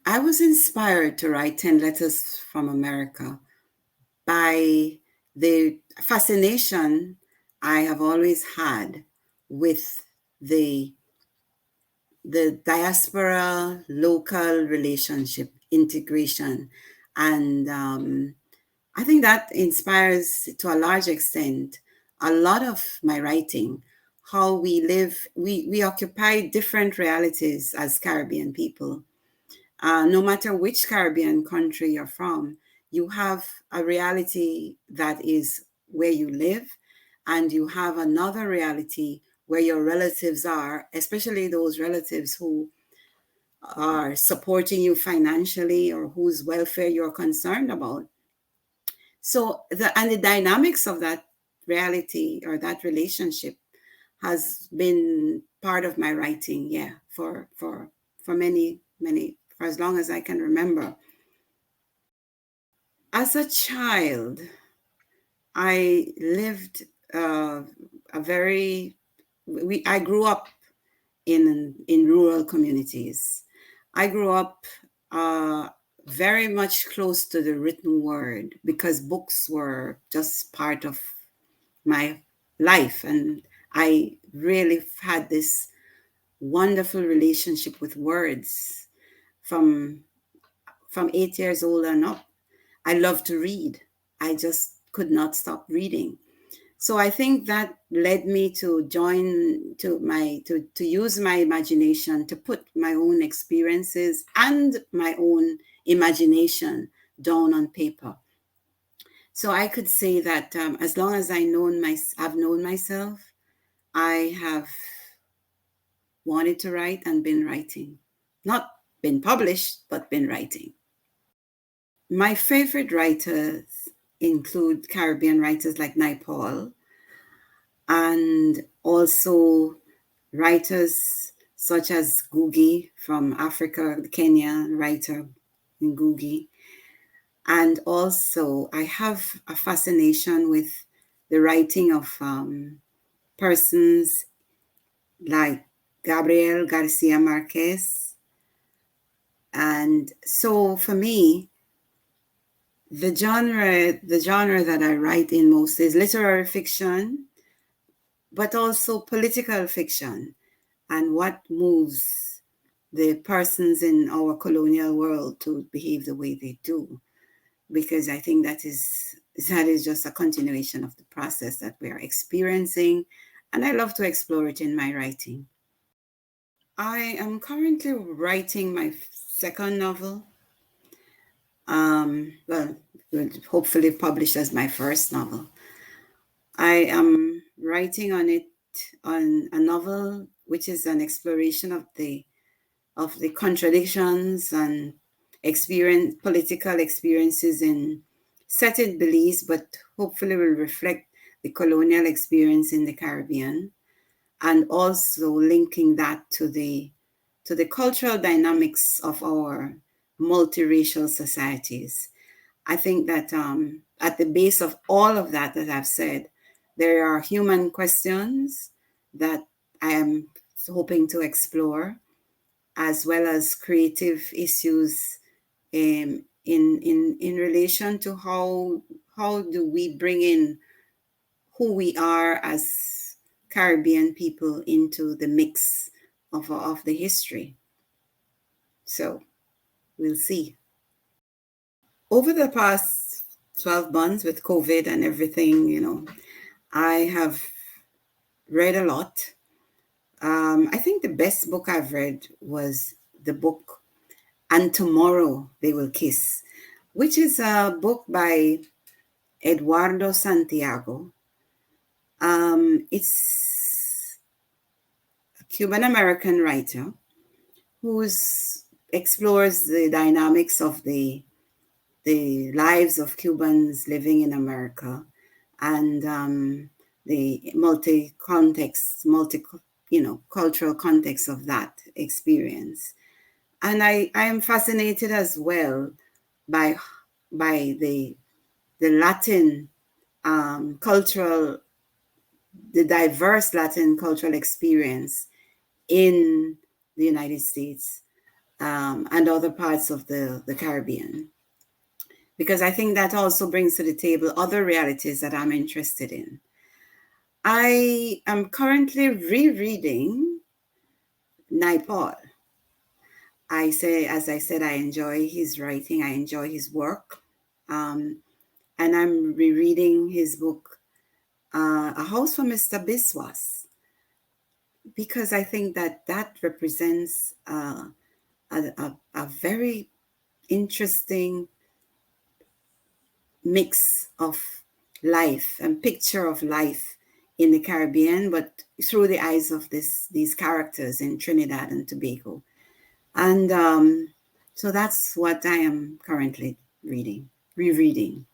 I was inspired to write 10 Letters from America by the fascination I have always had with the diaspora local relationship integration. And I think that inspires to a large extent a lot of my writing, how we live, we occupy different realities as Caribbean people. No matter which Caribbean country you're from, you have a reality that is where you live, and you have another reality where your relatives are, especially those relatives who are supporting you financially or whose welfare you're concerned about. So the dynamics of that reality or that relationship has been part of my writing, yeah, for many for as long as I can remember. As a child, I lived a very I grew up in rural communities. I grew up very much close to the written word because books were just part of my life, and I really had this wonderful relationship with words from 8 years old and up. I love to read. I just could not stop reading. So I think that led me to to use my imagination to put my own experiences and my own imagination down on paper. So I could say that as long as I've known myself, I have wanted to write and been writing. Not been published, but been writing. My favorite writers include Caribbean writers like Naipaul, and also writers such as Ngugi from Africa, the Kenyan writer Ngugi. And also, I have a fascination with the writing of persons like Gabriel Garcia Marquez. And so for me, the genre that I write in most is literary fiction, but also political fiction, and what moves the persons in our colonial world to behave the way they do. Because I think that is just a continuation of the process that we are experiencing, and I love to explore it in my writing. I am currently writing my second novel. Well, hopefully published as my first novel. I am writing on a novel which is an exploration of the contradictions and political experiences in set in Belize, but hopefully will reflect the colonial experience in the Caribbean, and also linking that to the cultural dynamics of our multiracial societies. I think that at the base of all of that I've said, there are human questions that I am hoping to explore, as well as creative issues in relation to how do we bring in who we are as Caribbean people into the mix of the history. So we'll see. Over the past 12 months with COVID and everything, I have read a lot. I think the best book I've read was the book And Tomorrow They Will Kiss, which is a book by Eduardo Santiago. It's a Cuban-American writer who explores the dynamics of the lives of Cubans living in America, and the cultural context of that experience. And I am fascinated as well by the Latin cultural, the diverse Latin cultural experience in the United States. and other parts of the Caribbean, because I think that also brings to the table other realities that I'm interested in. I am currently rereading Naipaul. As I said, I enjoy his writing, I enjoy his work. And I'm rereading his book, A House for Mr. Biswas, because I think that represents a very interesting mix of life and picture of life in the Caribbean, but through the eyes of these characters in Trinidad and Tobago. And so that's what I am currently rereading.